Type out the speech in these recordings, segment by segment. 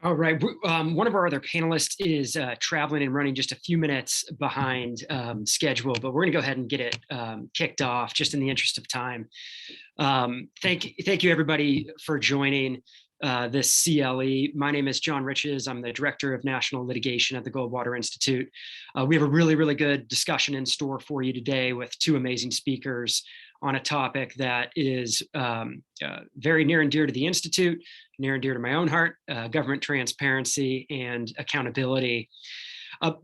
All right. One of our other panelists is traveling and running just a few minutes behind schedule, but we're going to go ahead and get it kicked off just in the interest of time. Thank you, everybody, for joining this CLE. My name is John Riches. I'm the Director of National Litigation at the Goldwater Institute. We have a really, really good discussion in store for you today with two amazing speakers on a topic that is very near and dear to the Institute, near and dear to my own heart, government transparency and accountability.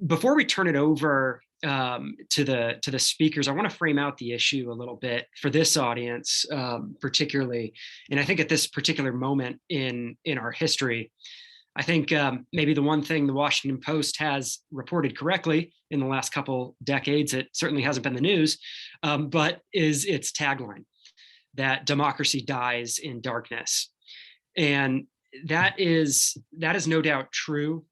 Before we turn it over to the speakers, I want to frame out the issue a little bit for this audience, particularly. And I think at this particular moment in our history, I think maybe the one thing the Washington Post has reported correctly in the last couple decades, it certainly hasn't been the news, but is its tagline, that democracy dies in darkness. And that is no doubt true.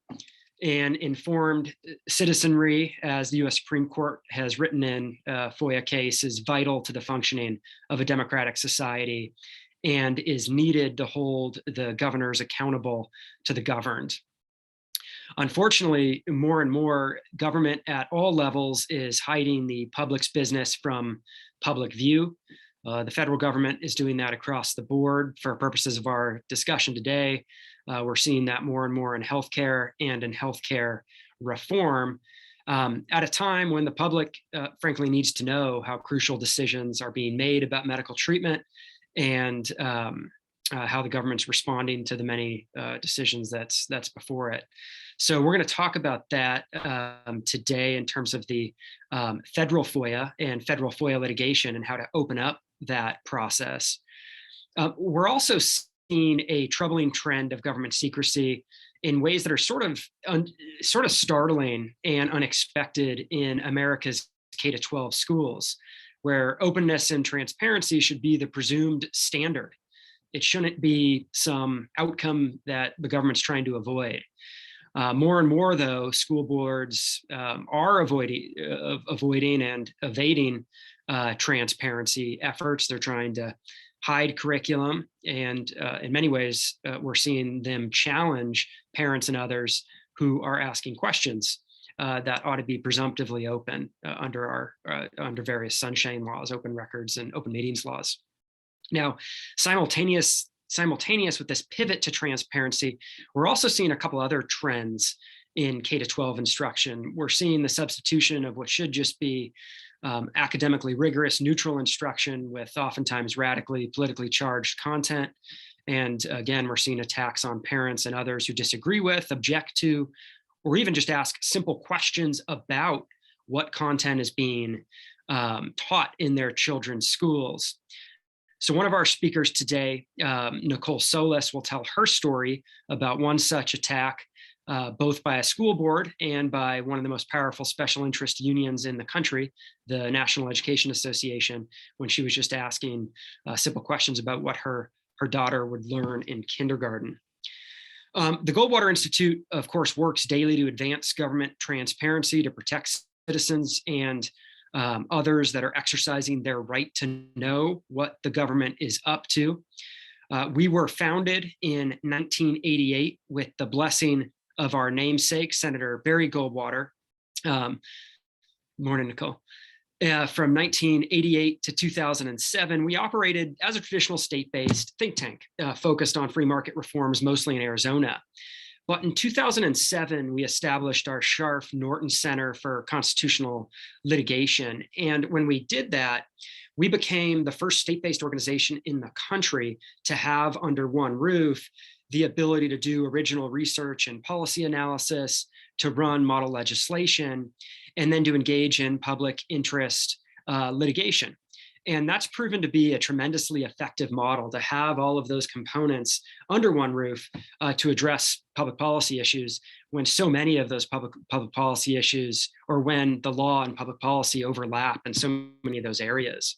And informed citizenry, as the US Supreme Court has written in a FOIA case, is vital to the functioning of a democratic society and is needed to hold the governors accountable to the governed. Unfortunately, more and more, government at all levels is hiding the public's business from public view. The federal government is doing that across the board. For purposes of our discussion today, we're seeing that more and more in healthcare and in healthcare reform at a time when the public, frankly, needs to know how crucial decisions are being made about medical treatment and how the government's responding to the many decisions that's before it. So we're going to talk about that today in terms of the federal FOIA and federal FOIA litigation and how to open up that process. We're also seeing a troubling trend of government secrecy in ways that are sort of startling and unexpected in America's K-12 schools, where openness and transparency should be the presumed standard. It shouldn't be some outcome that the government's trying to avoid. More and more, though, school boards are avoiding and evading transparency efforts. They're trying to hide curriculum, and in many ways, we're seeing them challenge parents and others who are asking questions that ought to be presumptively open under various sunshine laws, open records, and open meetings laws. Now, simultaneous with this pivot to transparency, we're also seeing a couple other trends in K-12 instruction. We're seeing the substitution of what should just be academically rigorous, neutral instruction with oftentimes radically politically charged content. And again, we're seeing attacks on parents and others who disagree with, object to, or even just ask simple questions about what content is being taught in their children's schools. So one of our speakers today, Nicole Solas, will tell her story about one such attack, both by a school board and by one of the most powerful special interest unions in the country, the National Education Association, when she was just asking simple questions about what her daughter would learn in kindergarten. The Goldwater Institute, of course, works daily to advance government transparency, to protect citizens and others that are exercising their right to know what the government is up to. We were founded in 1988 with the blessing of our namesake, Senator Barry Goldwater. Morning, Nicole. From 1988 to 2007, we operated as a traditional state-based think tank focused on free market reforms, mostly in Arizona. But in 2007, we established our Scharf Norton Center for Constitutional Litigation. And when we did that, we became the first state-based organization in the country to have under one roof the ability to do original research and policy analysis, to run model legislation, and then to engage in public interest litigation. And that's proven to be a tremendously effective model, to have all of those components under one roof to address public policy issues, when so many of those public policy issues, or when the law and public policy overlap in so many of those areas.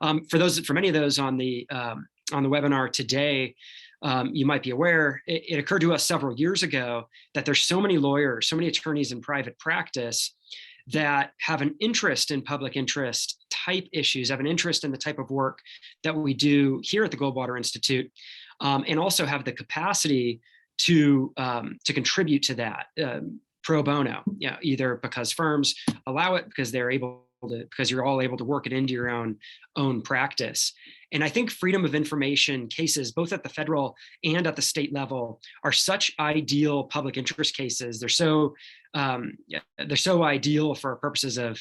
For many of those on the webinar today, you might be aware, it occurred to us several years ago that there's so many lawyers, so many attorneys in private practice that have an interest in public interest type issues, have an interest in the type of work that we do here at the Goldwater Institute, and also have the capacity to contribute to that pro bono, either because firms allow it, because they're able to, because you're all able to work it into your own practice. And I think freedom of information cases, both at the federal and at the state level, are such ideal public interest cases. They're so ideal for purposes of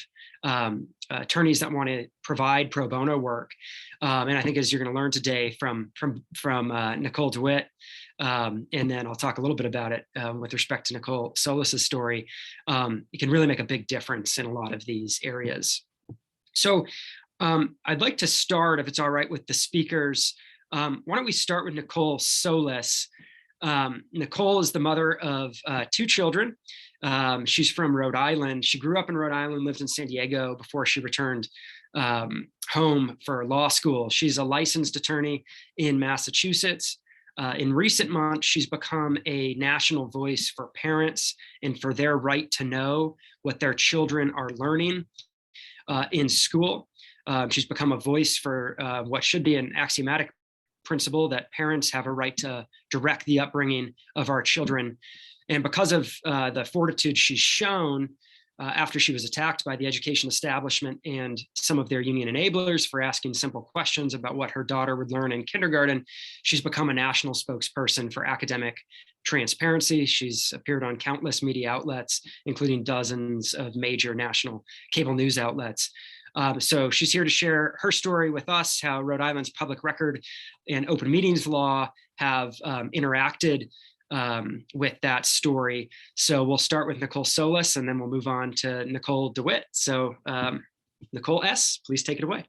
attorneys that want to provide pro bono work. And I think, as you're going to learn today from Nicole DeWitt, and then I'll talk a little bit about it with respect to Nicole Solas's story, it can really make a big difference in a lot of these areas. So I'd like to start, if it's all right with the speakers. Why don't we start with Nicole Solas? Nicole is the mother of 2 children. She's from Rhode Island. She grew up in Rhode Island, lived in San Diego before she returned home for law school. She's a licensed attorney in Massachusetts. In recent months, she's become a national voice for parents and for their right to know what their children are learning in school. She's become a voice for what should be an axiomatic principle that parents have a right to direct the upbringing of our children. And because of the fortitude she's shown after she was attacked by the education establishment and some of their union enablers for asking simple questions about what her daughter would learn in kindergarten, she's become a national spokesperson for academic transparency. She's appeared on countless media outlets, including dozens of major national cable news outlets. So she's here to share her story with us, how Rhode Island's public record and open meetings law have interacted with that story. So we'll start with Nicole Solas, and then we'll move on to Nicole DeWitt. So Nicole S., please take it away.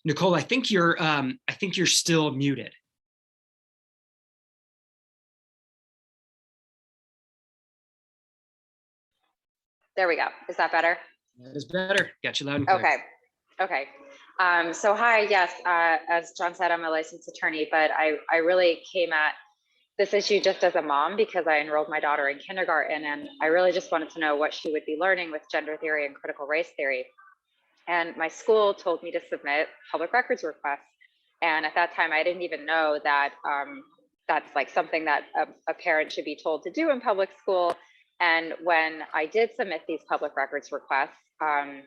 Nicole, I think you're still muted. There we go. Is that better? That is better. Got you loud and clear. Okay. So hi, yes, as John said, I'm a licensed attorney, but I really came at this issue just as a mom because I enrolled my daughter in kindergarten, and I really just wanted to know what she would be learning with gender theory and critical race theory. And my school told me to submit public records requests. And at that time, I didn't even know that that's like something that a parent should be told to do in public school. And when I did submit these public records requests, I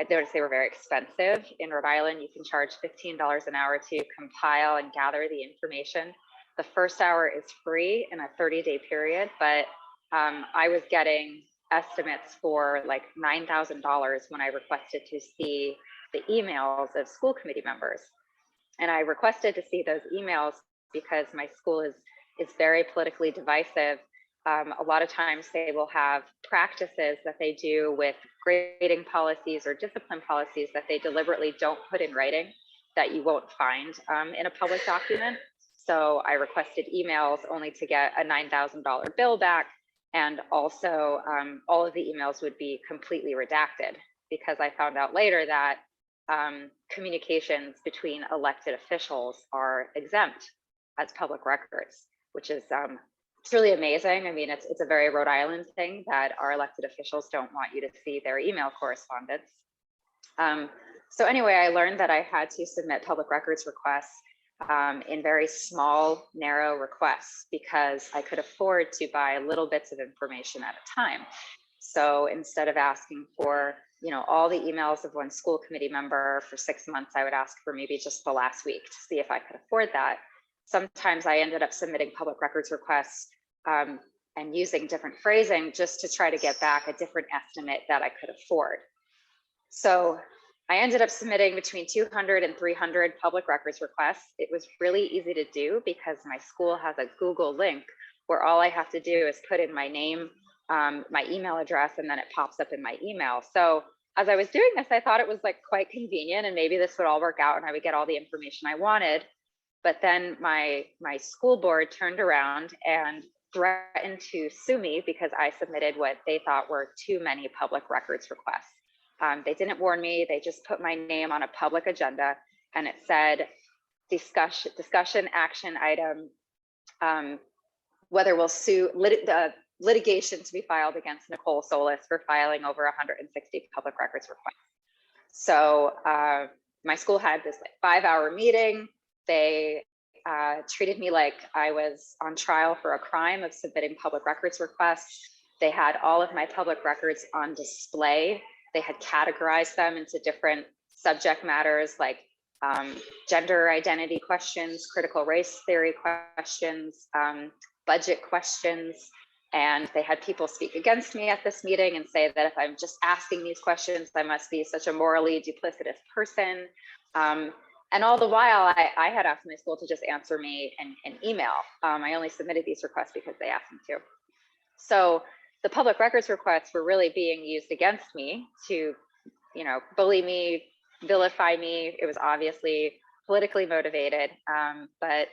noticed they were very expensive. In Rhode Island, you can charge $15 an hour to compile and gather the information. The first hour is free in a 30-day period, but I was getting estimates for like $9,000 when I requested to see the emails of school committee members. And I requested to see those emails because my school is very politically divisive. A lot of times they will have practices that they do with grading policies or discipline policies that they deliberately don't put in writing that you won't find in a public document. So I requested emails only to get a $9,000 bill back. And also all of the emails would be completely redacted because I found out later that communications between elected officials are exempt as public records, which is it's really amazing. I mean, it's a very Rhode Island thing that our elected officials don't want you to see their email correspondence. So anyway, I learned that I had to submit public records requests in very small, narrow requests because I could afford to buy little bits of information at a time. So instead of asking for, all the emails of one school committee member for 6 months, I would ask for maybe just the last week to see if I could afford that. Sometimes I ended up submitting public records requests and using different phrasing just to try to get back a different estimate that I could afford. So I ended up submitting between 200 and 300 public records requests. It was really easy to do because my school has a Google link where all I have to do is put in my name, my email address, and then it pops up in my email. So as I was doing this, I thought it was like quite convenient and maybe this would all work out and I would get all the information I wanted. But then my school board turned around and threatened to sue me because I submitted what they thought were too many public records requests. They didn't warn me. They just put my name on a public agenda and it said discussion action item, whether we'll sue, litigation to be filed against Nicole Solas for filing over 160 public records requests. So my school had this like 5-hour meeting. They treated me like I was on trial for a crime of submitting public records requests. They had all of my public records on display. They had categorized them into different subject matters like gender identity questions, critical race theory questions, budget questions. And they had people speak against me at this meeting and say that if I'm just asking these questions, I must be such a morally duplicitous person. And all the while, I had asked my school to just answer me in email. I only submitted these requests because they asked me to. So the public records requests were really being used against me to, bully me, vilify me. It was obviously politically motivated, but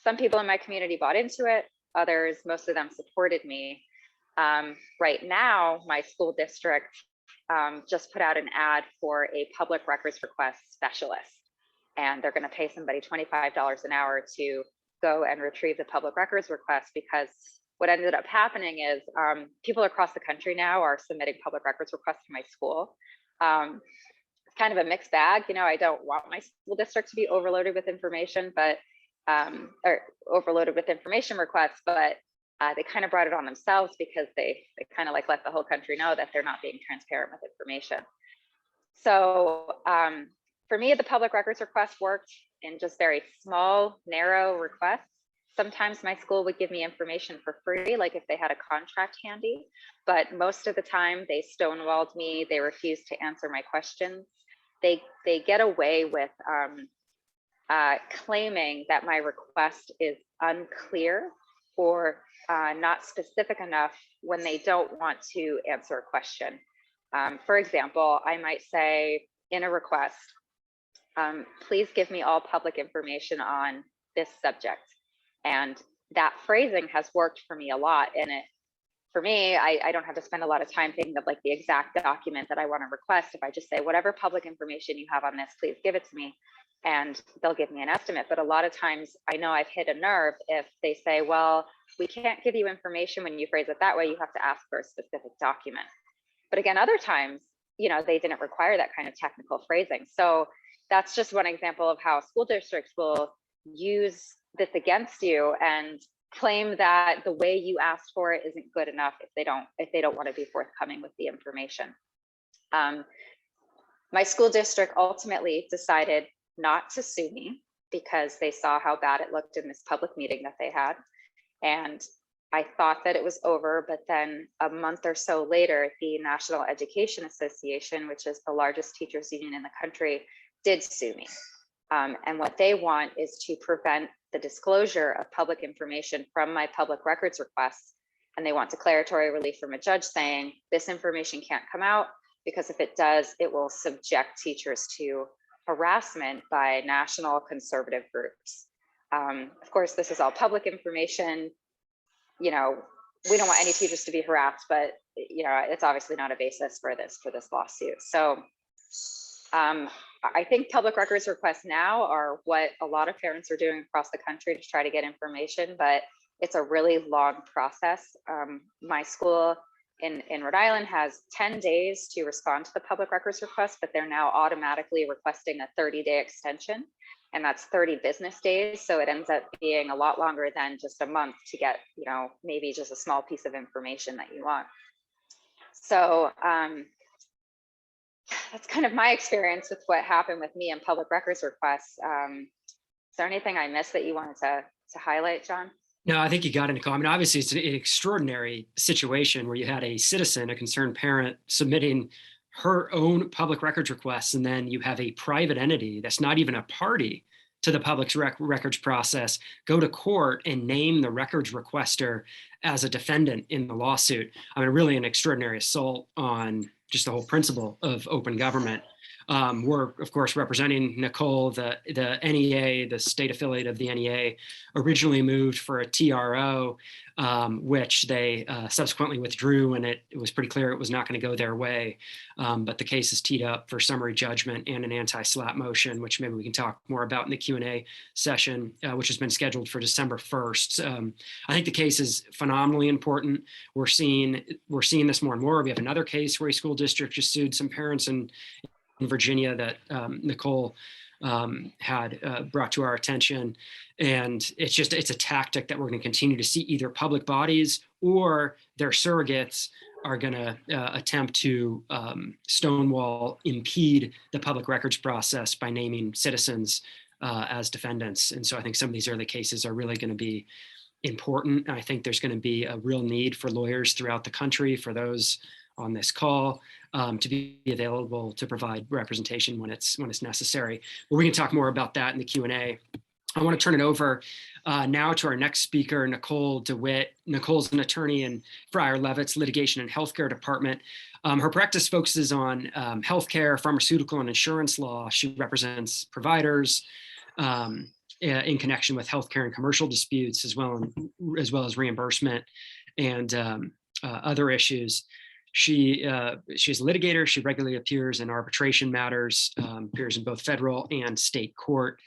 some people in my community bought into it. Others, most of them supported me. Right now, my school district just put out an ad for a public records request specialist. And they're going to pay somebody $25 an hour to go and retrieve the public records request, because what ended up happening is people across the country now are submitting public records requests to my school. It's kind of a mixed bag. I don't want my school district to be overloaded with information, but or overloaded with information requests, but they kind of brought it on themselves because they kind of like let the whole country know that they're not being transparent with information. So for me, the public records request worked in just very small, narrow requests. Sometimes my school would give me information for free, like if they had a contract handy, but most of the time they stonewalled me. They refused to answer my questions. They get away with claiming that my request is unclear or not specific enough when they don't want to answer a question. For example, I might say in a request, please give me all public information on this subject. And that phrasing has worked for me a lot. And for me, I don't have to spend a lot of time thinking of like the exact document that I want to request. If I just say, whatever public information you have on this, please give it to me. And they'll give me an estimate. But a lot of times I know I've hit a nerve if they say, well, we can't give you information when you phrase it that way. You have to ask for a specific document. But again, other times, they didn't require that kind of technical phrasing. So that's just one example of how school districts will use this against you and claim that the way you asked for it isn't good enough if they don't want to be forthcoming with the information. My school district ultimately decided not to sue me because they saw how bad it looked in this public meeting that they had. And I thought that it was over, but then a month or so later, the National Education Association, which is the largest teachers union in the country, did sue me. And what they want is to prevent the disclosure of public information from my public records requests. And they want declaratory relief from a judge saying this information can't come out because if it does, it will subject teachers to harassment by national conservative groups. Of course, this is all public information. We don't want any teachers to be harassed, but it's obviously not a basis for this lawsuit. So I think public records requests now are what a lot of parents are doing across the country to try to get information, but it's a really long process. My school in Rhode Island has 10 days to respond to the public records request, but they're now automatically requesting a 30-day extension, and that's 30 business days. So it ends up being a lot longer than just a month to get, maybe just a small piece of information that you want. So that's kind of my experience with what happened with me and public records requests. Is there anything I missed that you wanted to highlight, John? No, I think you got it, Nicole. I mean, obviously, it's an extraordinary situation where you had a citizen, a concerned parent, submitting her own public records requests, and then you have a private entity that's not even a party to the public records process go to court and name the records requester as a defendant in the lawsuit. I mean, really an extraordinary assault on just the whole principle of open government. We're, of course, representing Nicole. The NEA, the state affiliate of the NEA, originally moved for a TRO, which they subsequently withdrew, and it was pretty clear it was not going to go their way. But the case is teed up for summary judgment and an anti-SLAPP motion, which maybe we can talk more about in the Q&A session, which has been scheduled for December 1st. I think the case is phenomenally important. We're seeing this more and more. We have another case where a school district just sued some parents in Virginia that Nicole had brought to our attention. And it's a tactic that we're going to continue to see. Either public bodies or their surrogates are going to attempt to stonewall, impede the public records process by naming citizens as defendants. And so I think some of these early cases are really going to be important. I think there's going to be a real need for lawyers throughout the country, for those on this call, to be available to provide representation when it's necessary. But we can talk more about that in the Q&A. I want to turn it over now to our next speaker, Nicole DeWitt. Nicole's an attorney in Fryer Levitt's Litigation and Healthcare Department. Her practice focuses on healthcare, pharmaceutical, and insurance law. She represents providers in connection with healthcare and commercial disputes, as well as reimbursement and other issues. She's a litigator. She regularly appears in arbitration matters, appears in both federal and state court.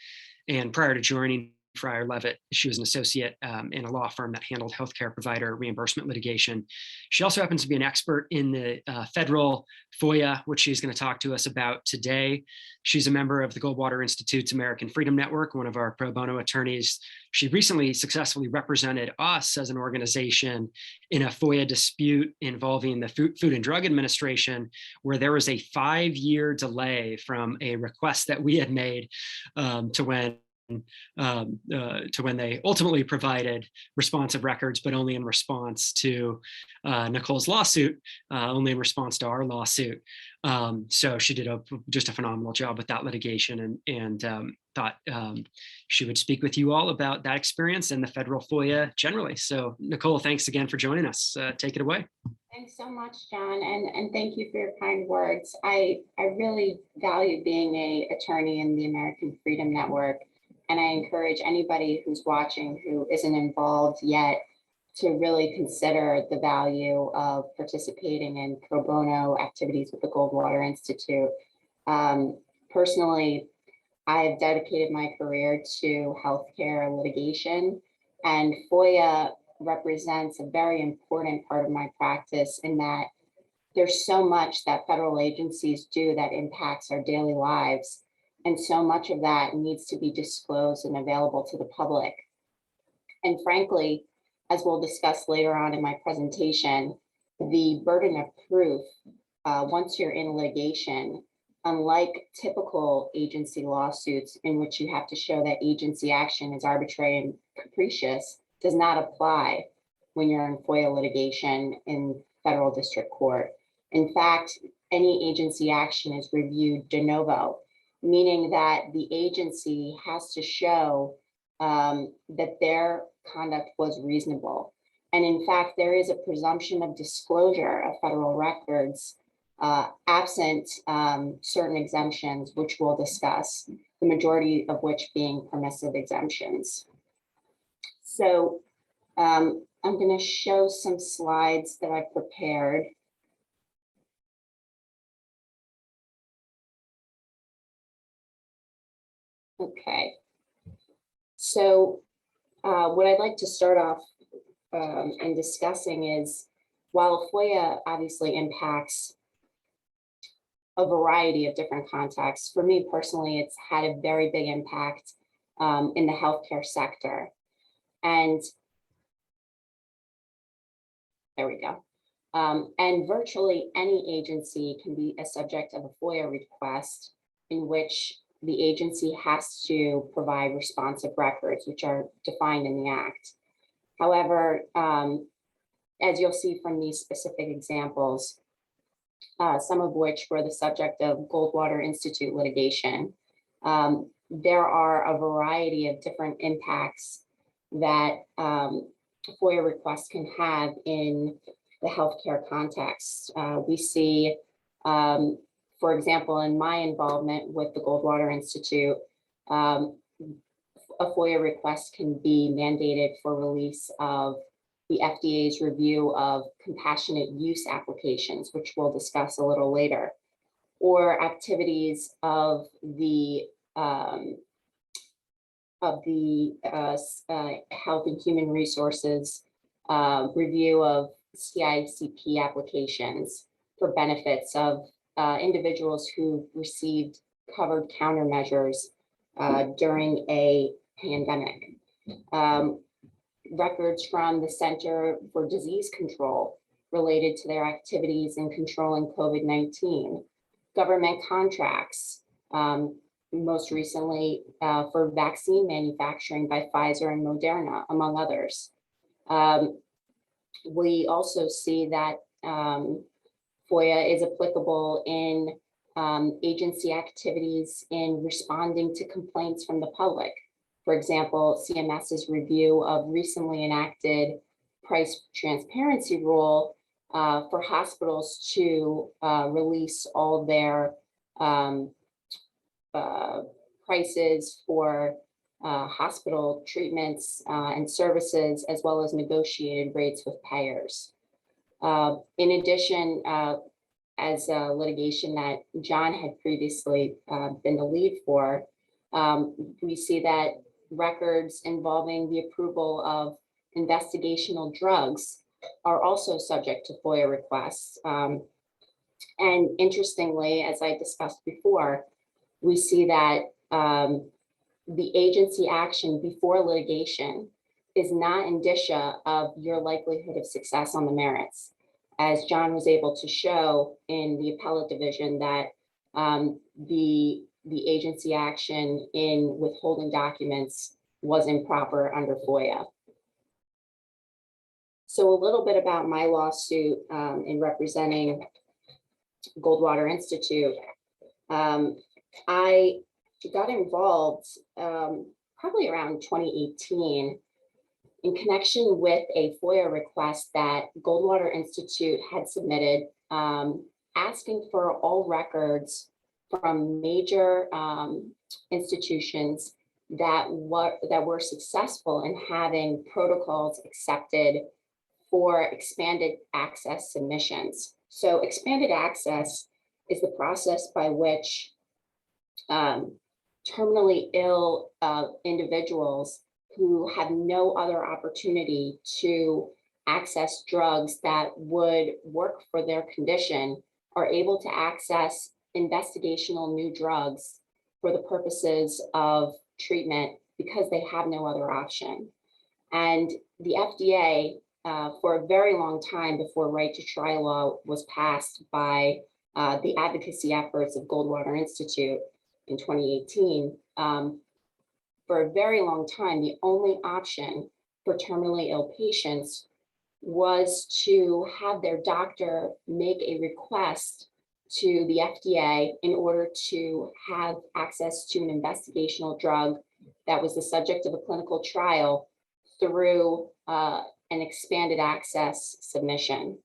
And prior to joining Fryer Levitt, she was an associate in a law firm that handled healthcare provider reimbursement litigation. She also happens to be an expert in the federal FOIA, which she's going to talk to us about today. She's a member of the Goldwater Institute's American Freedom Network, one of our pro bono attorneys. She recently successfully represented us as an organization in a FOIA dispute involving the Food and Drug Administration, where there was a 5-year delay from a request that we had made to when they ultimately provided responsive records, but only in response to Nicole's lawsuit, only in response to our lawsuit. So she did just a phenomenal job with that litigation, and thought she would speak with you all about that experience and the federal FOIA generally. So Nicole, thanks again for joining us. Take it away. Thanks so much, John, and thank you for your kind words. I really value being an attorney in the American Freedom Network, and I encourage anybody who's watching who isn't involved yet to really consider the value of participating in pro bono activities with the Goldwater Institute. Personally, I've dedicated my career to healthcare litigation, and FOIA represents a very important part of my practice in that there's so much that federal agencies do that impacts our daily lives. And so much of that needs to be disclosed and available to the public. And frankly, as we'll discuss later on in my presentation, the burden of proof, once you're in litigation, unlike typical agency lawsuits in which you have to show that agency action is arbitrary and capricious, does not apply when you're in FOIA litigation in federal district court. In fact, any agency action is reviewed de novo, meaning that the agency has to show that their conduct was reasonable. And in fact, there is a presumption of disclosure of federal records absent certain exemptions, which we'll discuss, the majority of which being permissive exemptions. So I'm going to show some slides that I've prepared. Okay, so what I'd like to start off in discussing is, while FOIA obviously impacts a variety of different contexts, for me personally, it's had a very big impact in the healthcare sector. And there we go. And virtually any agency can be a subject of a FOIA request in which the agency has to provide responsive records, which are defined in the Act. However, as you'll see from these specific examples, some of which were the subject of Goldwater Institute litigation, there are a variety of different impacts that FOIA requests can have in the healthcare context. We see For example, in my involvement with the Goldwater Institute, a FOIA request can be mandated for release of the FDA's review of compassionate use applications, which we'll discuss a little later, or activities of the Health and Human Resources review of CICP applications for benefits of individuals who received covered countermeasures during a pandemic. Records from the Center for Disease Control related to their activities in controlling COVID-19, government contracts, most recently for vaccine manufacturing by Pfizer and Moderna, among others. We also see that FOIA is applicable in agency activities in responding to complaints from the public. For example, CMS's review of recently enacted price transparency rule for hospitals to release all their prices for hospital treatments and services, as well as negotiated rates with payers. In addition, as litigation that John had previously been the lead for, we see that records involving the approval of investigational drugs are also subject to FOIA requests. And interestingly, as I discussed before, we see that the agency action before litigation is not indicia of your likelihood of success on the merits. As John was able to show in the appellate division, that the agency action in withholding documents was improper under FOIA. So a little bit about my lawsuit in representing Goldwater Institute. I got involved probably around 2018 in connection with a FOIA request that Goldwater Institute had submitted, asking for all records from major institutions that were successful in having protocols accepted for expanded access submissions. So expanded access is the process by which terminally ill individuals who have no other opportunity to access drugs that would work for their condition are able to access investigational new drugs for the purposes of treatment because they have no other option. And the FDA, for a very long time before right to try law was passed by the advocacy efforts of Goldwater Institute in 2018, for a very long time, the only option for terminally ill patients was to have their doctor make a request to the FDA in order to have access to an investigational drug that was the subject of a clinical trial through an expanded access submission.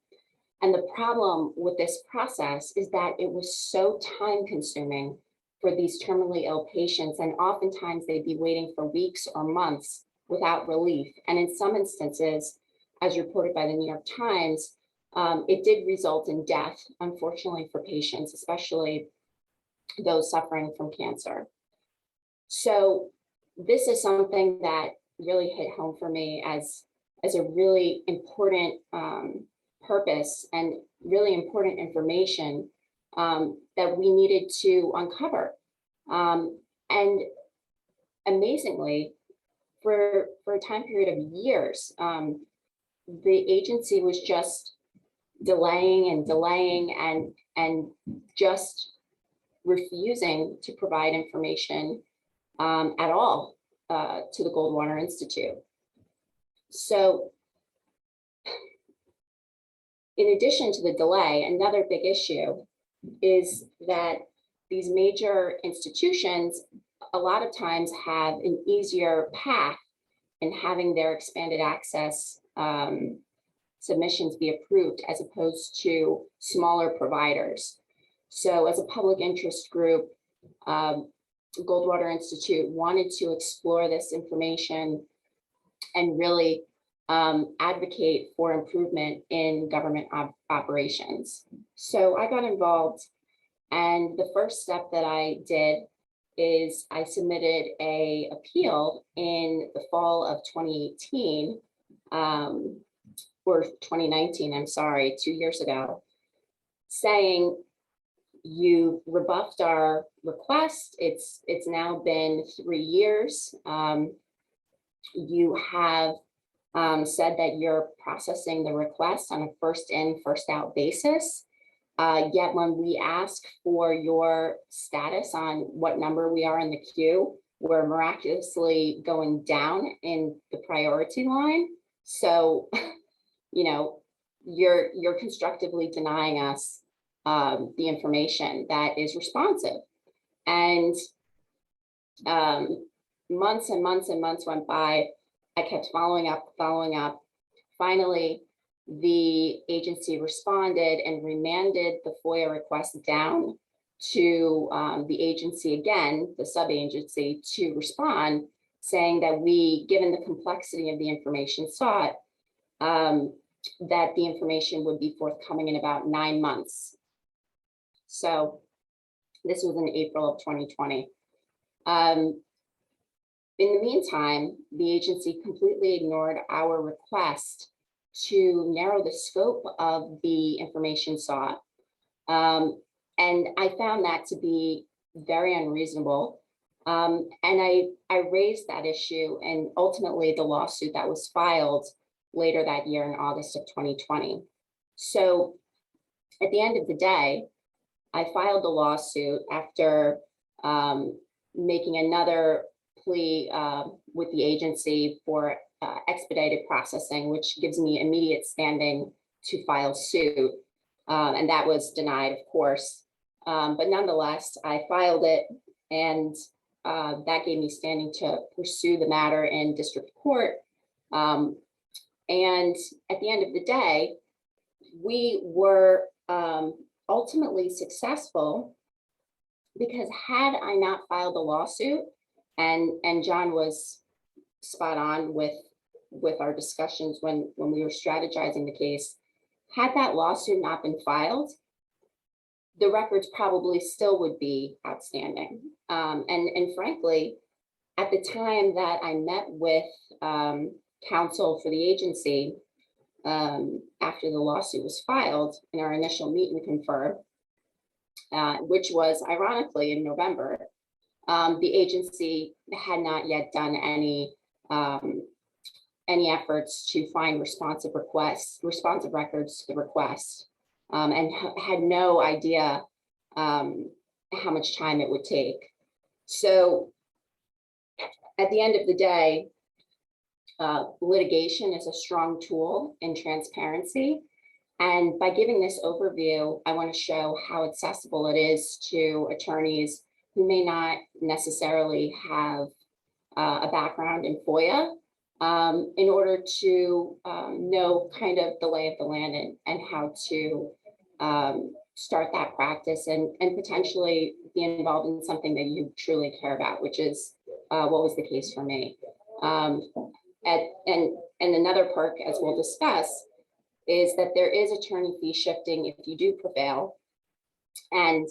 And the problem with this process is that it was so time consuming for these terminally ill patients, and oftentimes they'd be waiting for weeks or months without relief. And in some instances, as reported by the New York Times, it did result in death, unfortunately, for patients, especially those suffering from cancer. So this is something that really hit home for me as a really important purpose and really important information that we needed to uncover. And amazingly, for a time period of years, the agency was just delaying and just refusing to provide information at all to the Goldwater Institute. So in addition to the delay, another big issue is that these major institutions a lot of times have an easier path in having their expanded access submissions be approved as opposed to smaller providers. So as a public interest group, Goldwater Institute wanted to explore this information and really advocate for improvement in government operations. So I got involved, and the first step that I did is I submitted a appeal in the fall of 2018, or 2019, I'm sorry, 2 years ago, saying you rebuffed our request. It's now been 3 years. You have said that you're processing the request on a first in, first out basis. Yet when we ask for your status on what number we are in the queue, we're miraculously going down in the priority line. So, you know, you're constructively denying us the information that is responsive. And months and months and months went by. I kept following up. Finally, the agency responded and remanded the FOIA request down to the agency again, the sub-agency, to respond, saying that given the complexity of the information sought, that the information would be forthcoming in about 9 months. So this was in April of 2020. In the meantime, the agency completely ignored our request to narrow the scope of the information sought. And I found that to be very unreasonable. And I raised that issue, and ultimately the lawsuit that was filed later that year in August of 2020. So at the end of the day, I filed the lawsuit after making another plea with the agency for expedited processing, which gives me immediate standing to file suit. And that was denied, of course. But nonetheless, I filed it, and that gave me standing to pursue the matter in district court. And at the end of the day, we were ultimately successful, because had I not filed the lawsuit, and John was spot on with our discussions when we were strategizing the case, had that lawsuit not been filed, the records probably still would be outstanding. And frankly, at the time that I met with counsel for the agency, after the lawsuit was filed, in our initial meet and confer, which was ironically in November, the agency had not yet done any efforts to find responsive records to the request, and had no idea how much time it would take. So at the end of the day, litigation is a strong tool in transparency. And by giving this overview, I want to show how accessible it is to attorneys who may not necessarily have a background in FOIA, in order to know kind of the lay of the land and how to start that practice and potentially be involved in something that you truly care about, which is what was the case for me. And another perk, as we'll discuss, is that there is attorney fee shifting if you do prevail. And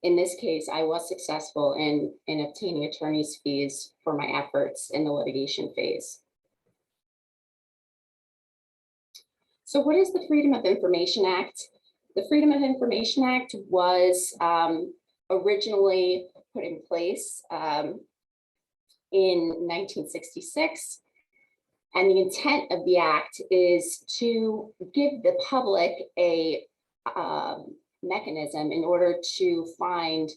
in this case, I was successful in obtaining attorney's fees for my efforts in the litigation phase. So what is the Freedom of Information Act? The Freedom of Information Act was originally put in place in 1966. And the intent of the act is to give the public a mechanism in order to find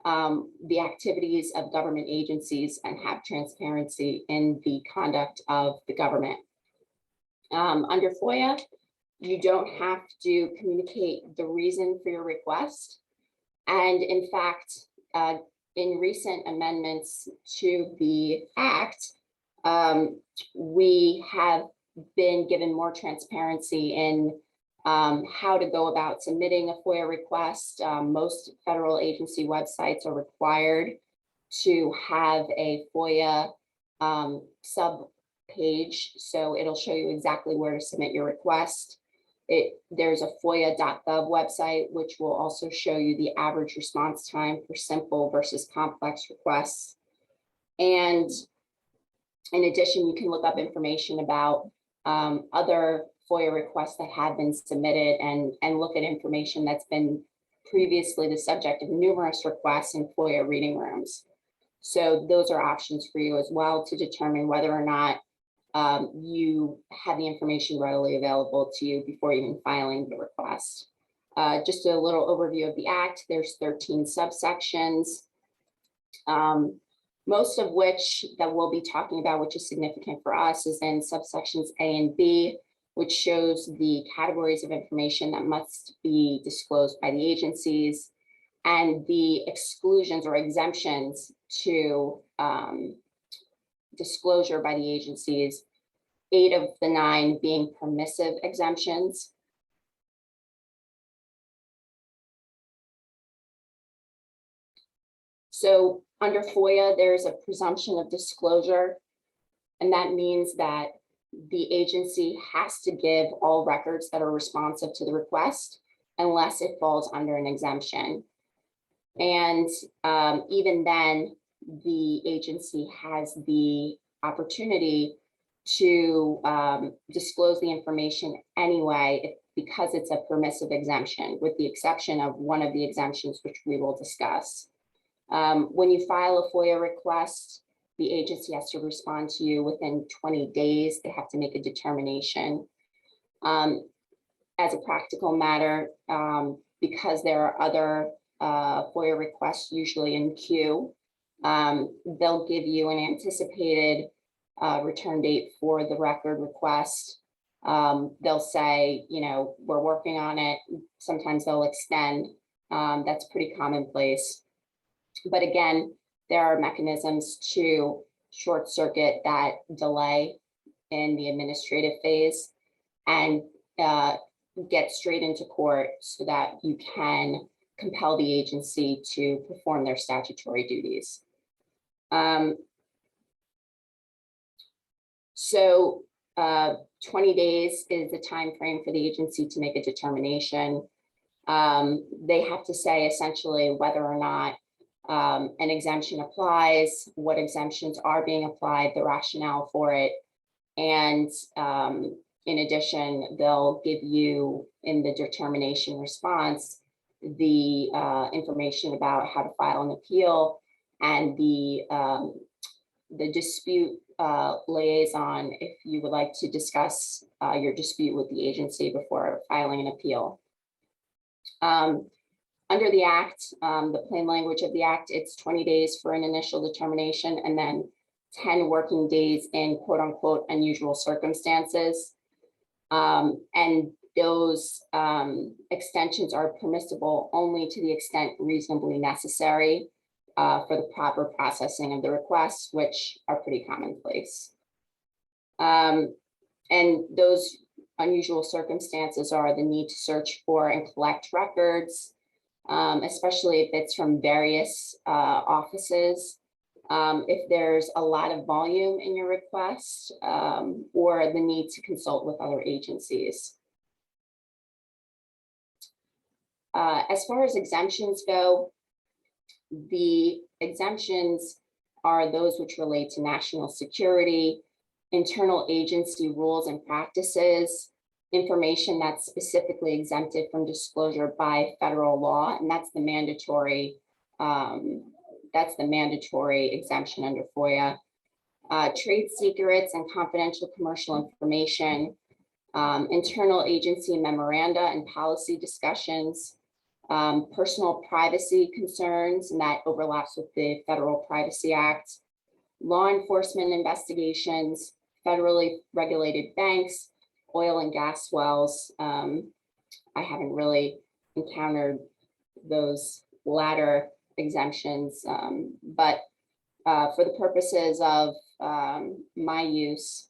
the activities of government agencies and have transparency in the conduct of the government. Under FOIA, you don't have to communicate the reason for your request. And in fact, in recent amendments to the act, we have been given more transparency in how to go about submitting a FOIA request. Most federal agency websites are required to have a FOIA sub page, so it'll show you exactly where to submit your request. There's a FOIA.gov website, which will also show you the average response time for simple versus complex requests. And in addition, you can look up information about other FOIA requests that have been submitted and look at information that's been previously the subject of numerous requests in FOIA reading rooms. So those are options for you as well to determine whether or not you have the information readily available to you before even filing the request. Just a little overview of the Act. There's 13 subsections, most of which that we'll be talking about, which is significant for us, is in subsections A and B, which shows the categories of information that must be disclosed by the agencies and the exclusions or exemptions to disclosure by the agencies, 8 of the 9 being permissive exemptions. So under FOIA, there's a presumption of disclosure, and that means that the agency has to give all records that are responsive to the request unless it falls under an exemption. And even then, the agency has the opportunity to disclose the information anyway because it's a permissive exemption, with the exception of one of the exemptions, which we will discuss. When you file a FOIA request, the agency has to respond to you within 20 days. They have to make a determination. As a practical matter, because there are other FOIA requests usually in queue, they'll give you an anticipated return date for the record request. They'll say, you know, we're working on it. Sometimes they'll extend. That's pretty commonplace. But again, there are mechanisms to short circuit that delay in the administrative phase and get straight into court so that you can compel the agency to perform their statutory duties. So 20 days is the time frame for the agency to make a determination. They have to say essentially whether or not an exemption applies, what exemptions are being applied, the rationale for it. And in addition, they'll give you in the determination response the information about how to file an appeal and the dispute liaison if you would like to discuss your dispute with the agency before filing an appeal. Under the Act, the plain language of the Act, it's 20 days for an initial determination and then 10 working days in quote unquote unusual circumstances. And those extensions are permissible only to the extent reasonably necessary for the proper processing of the requests, which are pretty commonplace. And those unusual circumstances are the need to search for and collect records, especially if it's from various offices, if there's a lot of volume in your request, or the need to consult with other agencies. As far as exemptions go, the exemptions are those which relate to national security, internal agency rules and practices, information that's specifically exempted from disclosure by federal law, and that's the mandatory exemption under FOIA. Trade secrets and confidential commercial information, internal agency memoranda and policy discussions, personal privacy concerns, and that overlaps with the Federal Privacy Act, law enforcement investigations, federally regulated banks, oil and gas wells. I haven't really encountered those latter exemptions, but for the purposes of my use,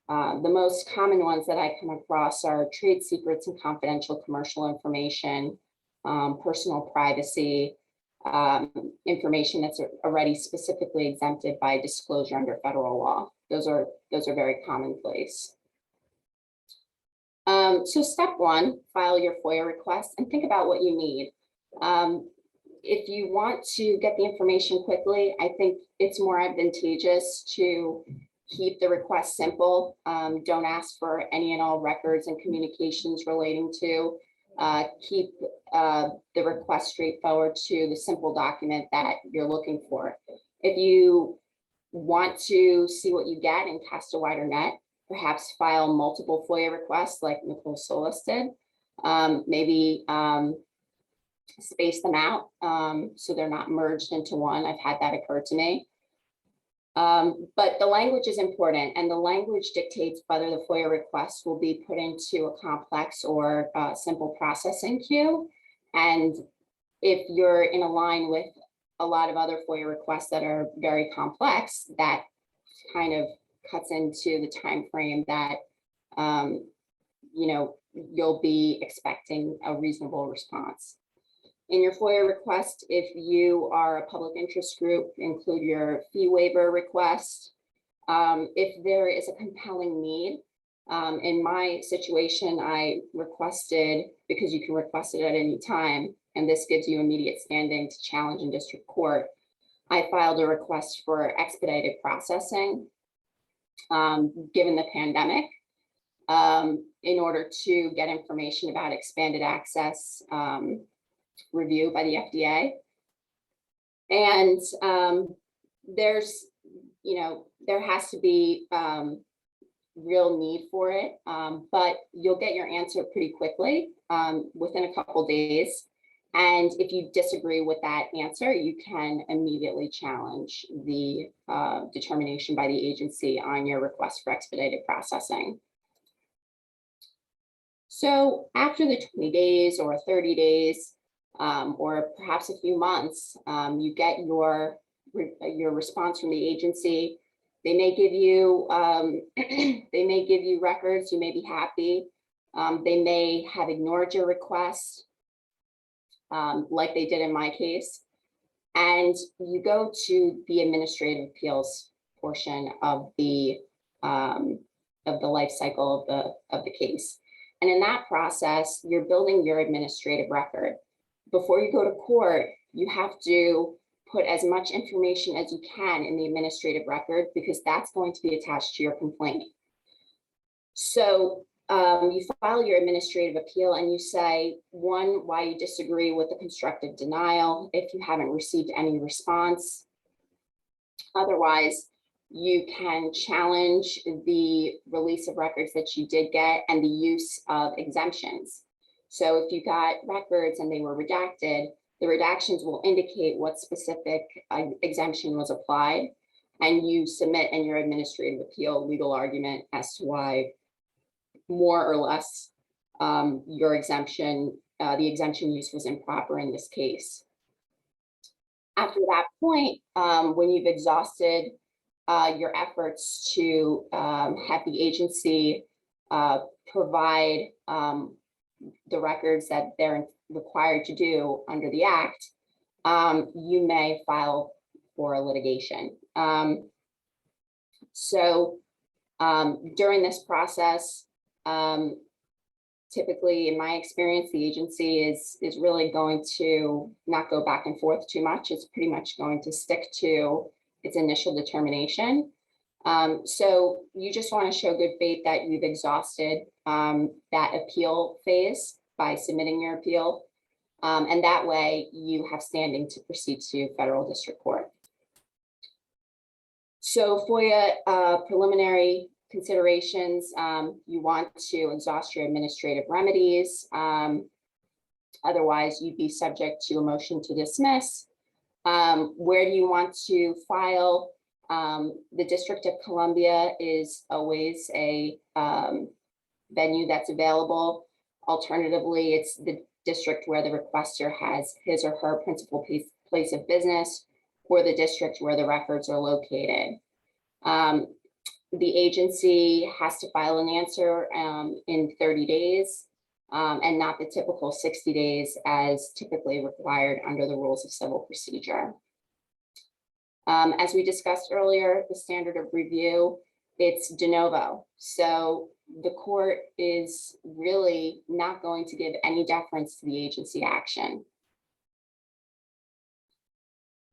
The most common ones that I come across are trade secrets and confidential commercial information, personal privacy, information that's already specifically exempted by disclosure under federal law. Those are very commonplace. So step one, file your FOIA request and think about what you need. If you want to get the information quickly, I think it's more advantageous to keep the request simple. Don't ask for any and all records and communications relating to. Keep the request straightforward to the simple document that you're looking for. If you want to see what you get and cast a wider net, perhaps file multiple FOIA requests like Nicole Solas did. Maybe space them out so they're not merged into one. I've had that occur to me. But the language is important, and the language dictates whether the FOIA request will be put into a complex or simple processing queue. And if you're in a line with a lot of other FOIA requests that are very complex, that kind of cuts into the time frame that you'll be expecting a reasonable response. In your FOIA request, if you are a public interest group, include your fee waiver request. If there is a compelling need, in my situation, I requested, because you can request it at any time, and this gives you immediate standing to challenge in district court, I filed a request for expedited processing, given the pandemic, in order to get information about expanded access review by the FDA. And there's, there has to be real need for it, but you'll get your answer pretty quickly, within a couple days. And if you disagree with that answer, you can immediately challenge the determination by the agency on your request for expedited processing. So after the 20 days or 30 days, or perhaps a few months, you get your response from the agency. They may give you records. You may be happy. They may have ignored your request, like they did in my case. And you go to the administrative appeals portion of the life cycle of the case. And in that process, you're building your administrative record. Before you go to court, you have to put as much information as you can in the administrative record, because that's going to be attached to your complaint. So you file your administrative appeal and you say, one, why you disagree with the constructive denial if you haven't received any response. Otherwise, you can challenge the release of records that you did get and the use of exemptions. So if you got records and they were redacted, the redactions will indicate what specific exemption was applied, and you submit in your administrative appeal legal argument as to why more or less your exemption, the exemption use was improper in this case. After that point, when you've exhausted your efforts to have the agency provide the records that they're required to do under the act, you may file for a litigation. So during this process, typically, in my experience, the agency is really going to not go back and forth too much. It's pretty much going to stick to its initial determination. So you just want to show good faith that you've exhausted that appeal phase by submitting your appeal. And that way you have standing to proceed to federal district court. So FOIA preliminary considerations, you want to exhaust your administrative remedies. Otherwise, you'd be subject to a motion to dismiss. Where do you want to file? The District of Columbia is always a venue that's available. Alternatively, it's the district where the requester has his or her principal place of business, or the district where the records are located. The agency has to file an answer in 30 days and not the typical 60 days as typically required under the rules of civil procedure. As we discussed earlier, the standard of review, it's de novo. So the court is really not going to give any deference to the agency action.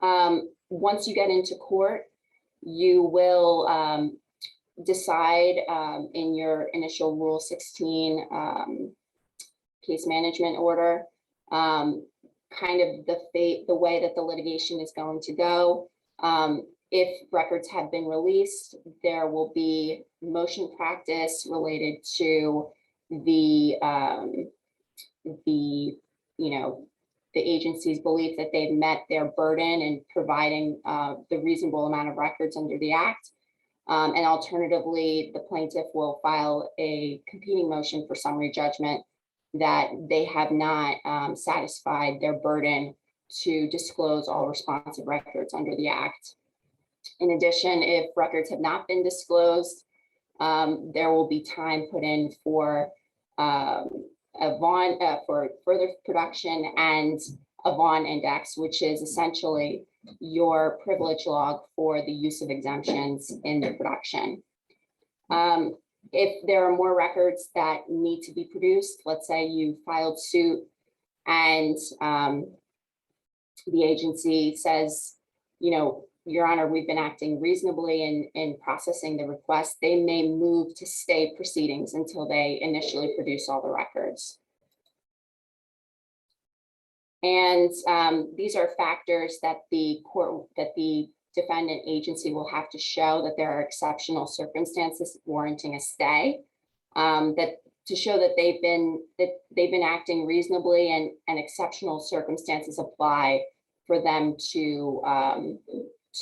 Once you get into court, you will decide in your initial Rule 16 case management order, kind of the way that the litigation is going to go. If records have been released, there will be motion practice related to the agency's belief that they've met their burden in providing the reasonable amount of records under the Act. And alternatively, the plaintiff will file a competing motion for summary judgment that they have not satisfied their burden to disclose all responsive records under the Act. In addition, if records have not been disclosed, there will be time put in for for further production and a Vaughn index, which is essentially your privilege log for the use of exemptions in the production. If there are more records that need to be produced, let's say you filed suit and the agency says, Your Honor, we've been acting reasonably in processing the request, they may move to stay proceedings until they initially produce all the records. And these are factors that the defendant agency will have to show that there are exceptional circumstances warranting a stay, that to show that they've been acting reasonably and exceptional circumstances apply for them to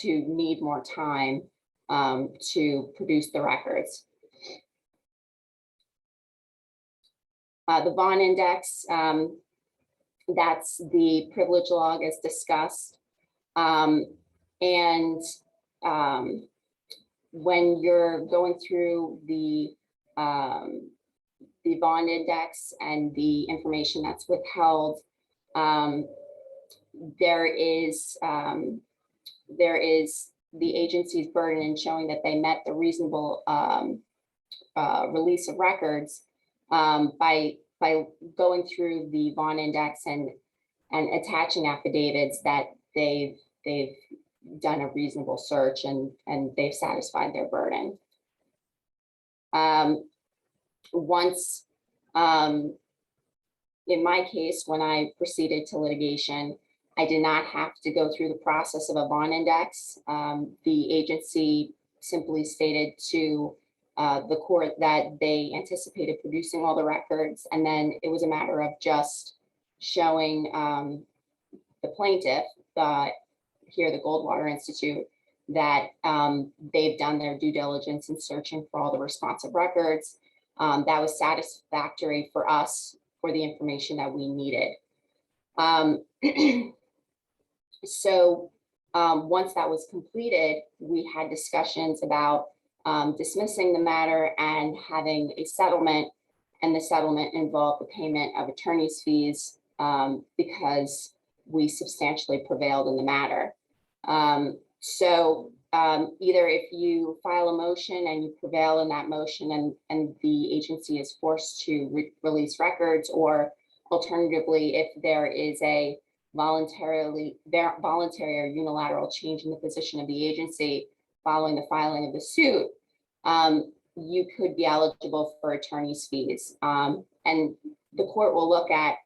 need more time to produce the records. The Vaughn index, that's the privilege log as discussed. And when you're going through the Vaughn index and the information that's withheld, there is the agency's burden in showing that they met the reasonable release of records by going through the Vaughn index and attaching affidavits that they've done a reasonable search and they've satisfied their burden. Once, in my case, when I proceeded to litigation, I did not have to go through the process of a Vaughn index. The agency simply stated to the court that they anticipated producing all the records, and then it was a matter of just showing the plaintiff, here the Goldwater Institute, that they've done their due diligence in searching for all the responsive records. That was satisfactory for us for the information that we needed. So once that was completed, we had discussions about dismissing the matter and having a settlement, and the settlement involved the payment of attorney's fees because we substantially prevailed in the matter. So either if you file a motion and you prevail in that motion and the agency is forced to release records, or alternatively, if there is a voluntary or unilateral change in the position of the agency following the filing of the suit, you could be eligible for attorney's fees. And the court will look at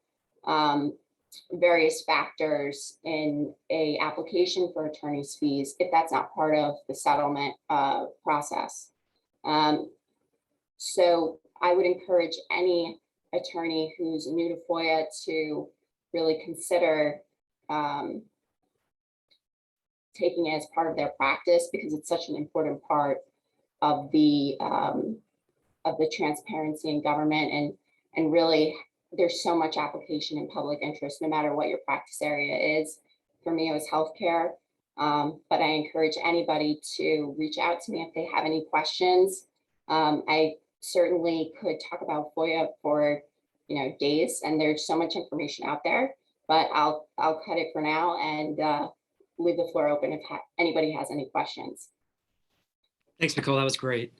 various factors in a application for attorney's fees if that's not part of the settlement process. So I would encourage any attorney who's new to FOIA to really consider taking it as part of their practice, because it's such an important part of the transparency in government, and really there's so much application in public interest, no matter what your practice area is. For me, it was healthcare. But I encourage anybody to reach out to me if they have any questions. I certainly could talk about FOIA for days, and there's so much information out there, but I'll cut it for now and leave the floor open if anybody has any questions. Thanks, Nicole. That was great.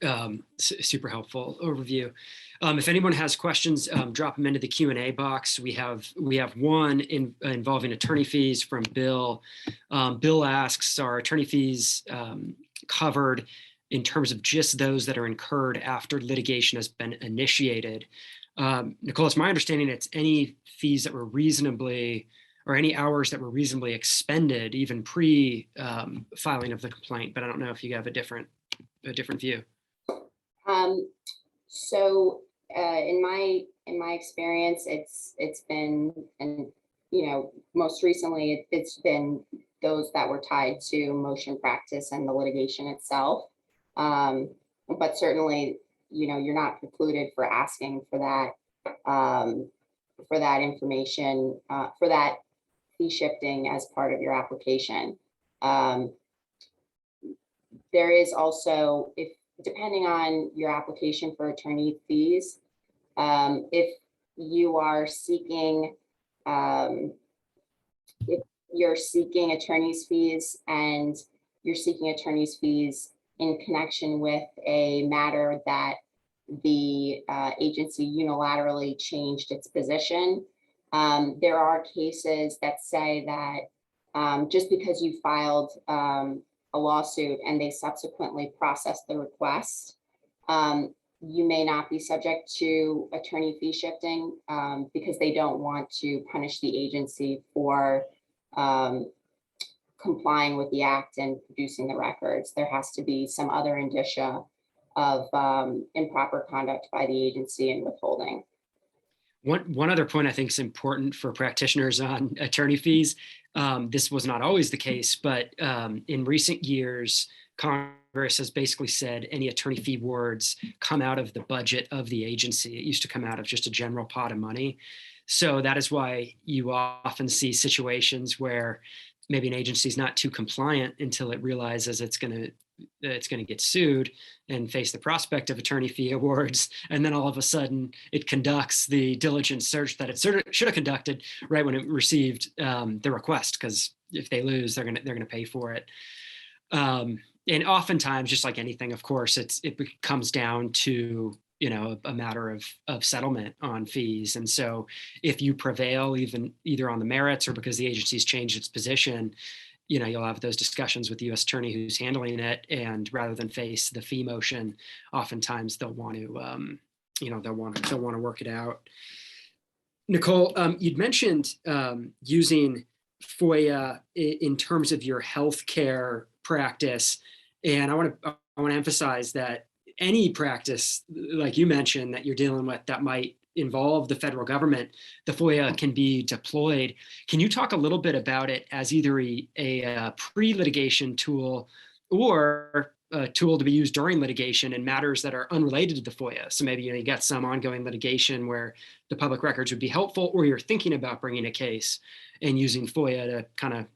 Super helpful overview. If anyone has questions, drop them into the Q&A box. We have one involving attorney fees from Bill. Bill asks, are attorney fees covered in terms of just those that are incurred after litigation has been initiated? Nicole, it's my understanding it's any fees that were reasonably, or any hours that were reasonably expended, even pre-filing of the complaint, but I don't know if you have a different view. So in my experience, it's been, and most recently it's been those that were tied to motion practice and the litigation itself. But certainly, you're not precluded for asking for that information, for that fee shifting as part of your application. There is also, depending on your application for attorney fees, if you are seeking, if you're seeking attorney's fees and you're seeking attorney's fees in connection with a matter that the agency unilaterally changed its position, there are cases that say that just because you filed a lawsuit and they subsequently process the request, you may not be subject to attorney fee shifting because they don't want to punish the agency for complying with the act and producing the records. There has to be some other indicia of improper conduct by the agency and withholding. One other point I think is important for practitioners on attorney fees. This was not always the case, but in recent years, Congress has basically said any attorney fee awards come out of the budget of the agency. It used to come out of just a general pot of money. So that is why you often see situations where maybe an agency is not too compliant until it realizes it's going to get sued and face the prospect of attorney fee awards. And then all of a sudden it conducts the diligent search that it should have conducted right when it received the request, because if they lose, they're going to pay for it. And oftentimes, just like anything, of course, it comes down to a matter of settlement on fees. And so if you prevail either on the merits or because the agency's changed its position, you'll have those discussions with the U.S. attorney who's handling it, and rather than face the fee motion, oftentimes they'll want to, they'll want to work it out. Nicole, you'd mentioned using FOIA in terms of your healthcare practice, and I want to emphasize that any practice, like you mentioned, that you're dealing with that might involve the federal government, the FOIA can be deployed. Can you talk a little bit about it as either a pre-litigation tool or a tool to be used during litigation in matters that are unrelated to the FOIA? So maybe you got some ongoing litigation where the public records would be helpful, or you're thinking about bringing a case and using FOIA to kind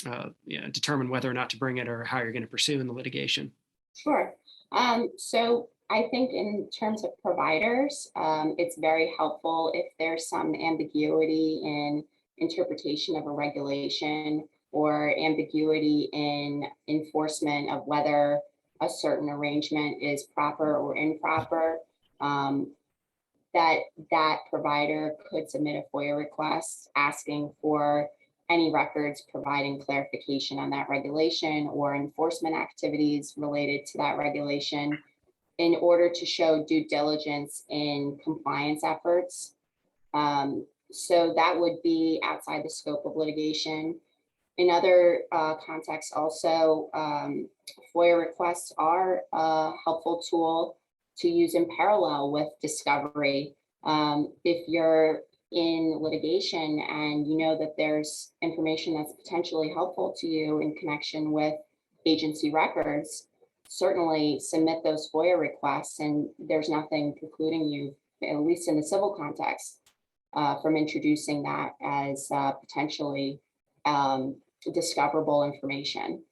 of determine whether or not to bring it or how you're going to pursue in the litigation. Sure. So I think in terms of providers, it's very helpful if there's some ambiguity in interpretation of a regulation or ambiguity in enforcement of whether a certain arrangement is proper or improper, that provider could submit a FOIA request asking for any records providing clarification on that regulation or enforcement activities related to that regulation in order to show due diligence in compliance efforts. So that would be outside the scope of litigation. In other contexts also, FOIA requests are a helpful tool to use in parallel with discovery. If you're in litigation and you know that there's information that's potentially helpful to you in connection with agency records, certainly submit those FOIA requests, and there's nothing precluding you, at least in the civil context, from introducing that as potentially discoverable information.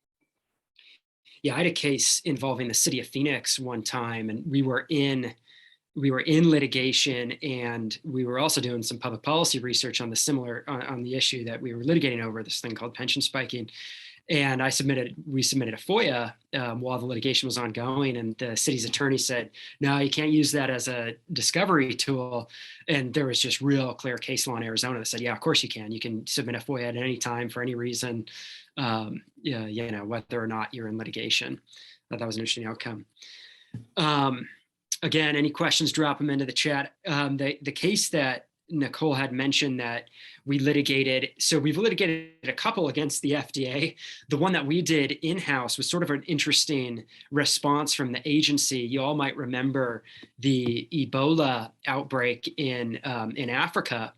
Yeah, I had a case involving the city of Phoenix one time, and we were in litigation, and we were also doing some public policy research on on the issue that we were litigating over, this thing called pension spiking. And we submitted a FOIA while the litigation was ongoing, and the city's attorney said, no, you can't use that as a discovery tool. And there was just real clear case law in Arizona that said, yeah, of course you can. You can submit a FOIA at any time for any reason, yeah, you know, whether or not you're in litigation. That was an interesting outcome. Again, any questions, drop them into the chat. The case that Nicole had mentioned that we litigated, so we've litigated a couple against the FDA. The one that we did in-house was sort of an interesting response from the agency. You all might remember the Ebola outbreak in Africa.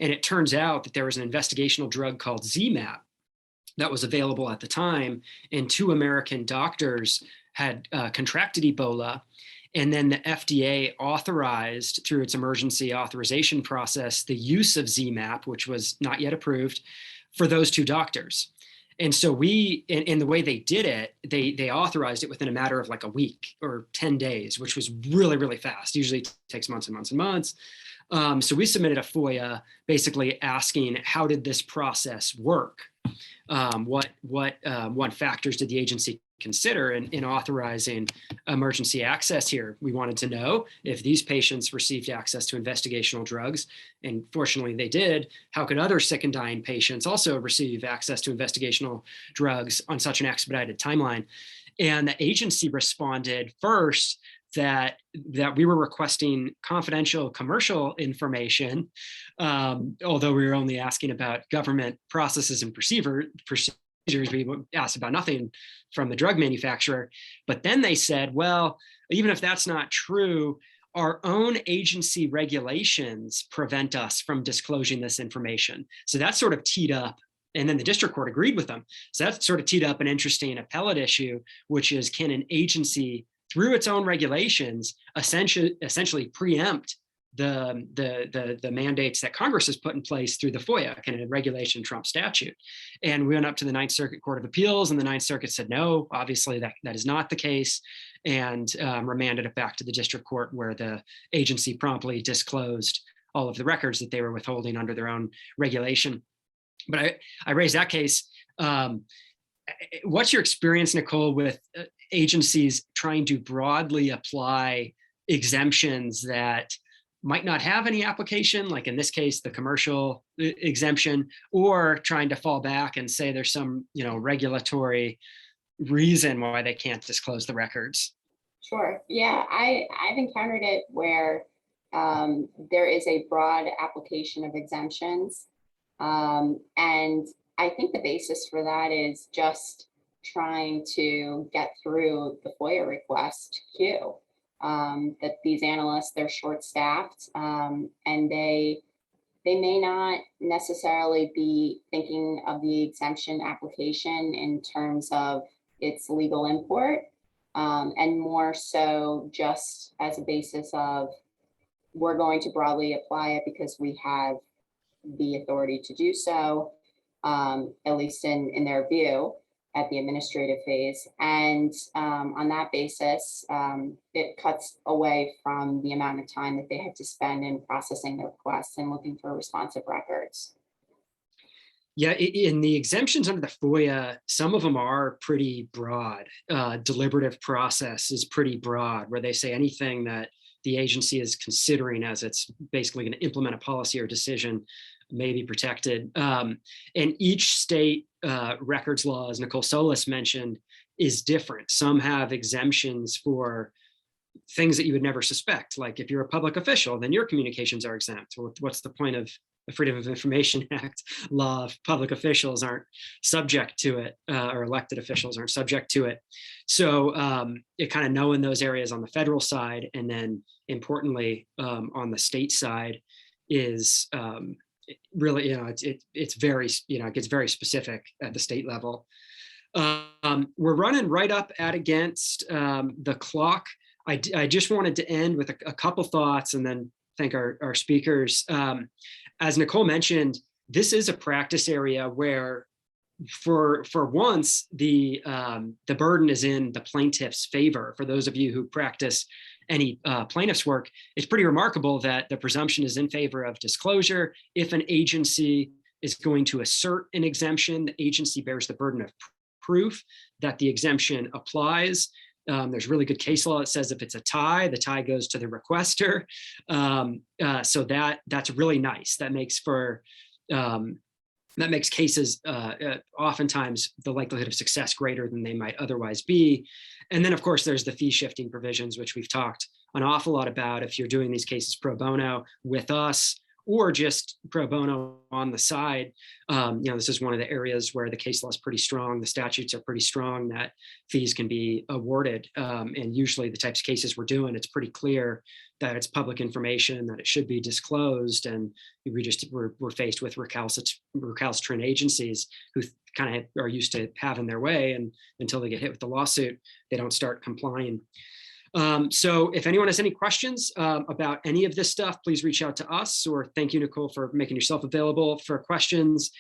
And it turns out that there was an investigational drug called ZMapp that was available at the time. And 2 American doctors had contracted Ebola. And then the FDA authorized, through its emergency authorization process, the use of ZMapp, which was not yet approved, for those 2 doctors. And so in the way they did it, they authorized it within a matter of like a week or 10 days, which was really, really fast. Usually it takes months and months and months. So we submitted a FOIA basically asking, how did this process work? What factors did the agency consider in authorizing emergency access here? We wanted to know if these patients received access to investigational drugs, and fortunately they did. How could other sick and dying patients also receive access to investigational drugs on such an expedited timeline? And the agency responded first that we were requesting confidential commercial information, although we were only asking about government processes and procedures. We asked about nothing from the drug manufacturer. But then they said, well, even if that's not true, our own agency regulations prevent us from disclosing this information. So that sort of teed up, and then the district court agreed with them. So that sort of teed up an interesting appellate issue, which is, can an agency, through its own regulations, essentially preempt the mandates that Congress has put in place through the FOIA? Can a regulation trump statute? And we went up to the Ninth Circuit Court of Appeals, and the Ninth Circuit said, no, obviously that is not the case, and remanded it back to the district court, where the agency promptly disclosed all of the records that they were withholding under their own regulation. But I raised that case. What's your experience, Nicole, with agencies trying to broadly apply exemptions that might not have any application, like in this case, the commercial exemption, or trying to fall back and say there's some, regulatory reason why they can't disclose the records? Sure. Yeah, I've encountered it where there is a broad application of exemptions. And I think the basis for that is just trying to get through the FOIA request queue. That these analysts, they're short-staffed, and they may not necessarily be thinking of the exemption application in terms of its legal import, and more so just as a basis of, we're going to broadly apply it because we have the authority to do so, at least in their view, at the administrative phase. And on that basis, it cuts away from the amount of time that they have to spend in processing their requests and looking for responsive records. Yeah, in the exemptions under the FOIA, some of them are pretty broad. Deliberative process is pretty broad, where they say anything that the agency is considering as it's basically going to implement a policy or decision may be protected. And each state records law, as Nicole Solas mentioned, is different. Some have exemptions for things that you would never suspect. Like if you're a public official, then your communications are exempt. Well, what's the point of the Freedom of Information Act law if public officials aren't subject to it, or elected officials aren't subject to it? So it kind of knowing those areas on the federal side, and then importantly on the state side is really, it's very, it gets very specific at the state level. We're running right up at against the clock. I just wanted to end with a couple thoughts and then thank our speakers. As Nicole mentioned, this is a practice area where for once, the burden is in the plaintiff's favor. For those of you who practice any plaintiff's work, it's pretty remarkable that the presumption is in favor of disclosure. If an agency is going to assert an exemption, the agency bears the burden of proof that the exemption applies. There's really good case law that says if it's a tie, the tie goes to the requester. So that's really nice. That makes for that makes cases oftentimes the likelihood of success greater than they might otherwise be. And then, of course, there's the fee shifting provisions, which we've talked an awful lot about. If you're doing these cases pro bono with us or just pro bono on the side, this is one of the areas where the case law is pretty strong. The statutes are pretty strong that fees can be awarded. And usually the types of cases we're doing, it's pretty clear that it's public information, that it should be disclosed. And we're faced with recalcitrant agencies who kind of are used to having their way, and until they get hit with the lawsuit, they don't start complying. So if anyone has any questions about any of this stuff, please reach out to us, or thank you, Nicole, for making yourself available for questions.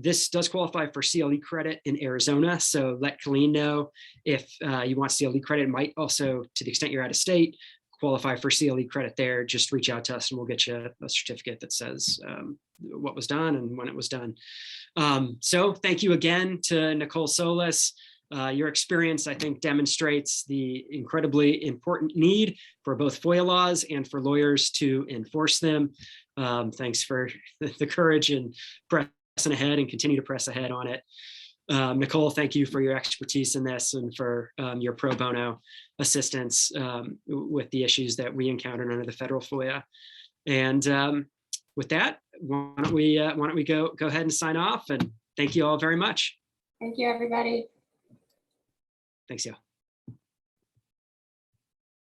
This does qualify for CLE credit in Arizona. So let Colleen know if you want CLE credit. It might also, to the extent you're out of state, qualify for CLE credit there. Just reach out to us and we'll get you a certificate that says what was done and when it was done. So thank you again to Nicole Solas. Your experience, I think, demonstrates the incredibly important need for both FOIA laws and for lawyers to enforce them. Thanks for the courage and pressing ahead and continue to press ahead on it. Nicole, thank you for your expertise in this and for your pro bono assistance with the issues that we encountered under the federal FOIA. And with that, why don't we go ahead and sign off, and thank you all very much. Thank you, everybody. Thanks, y'all.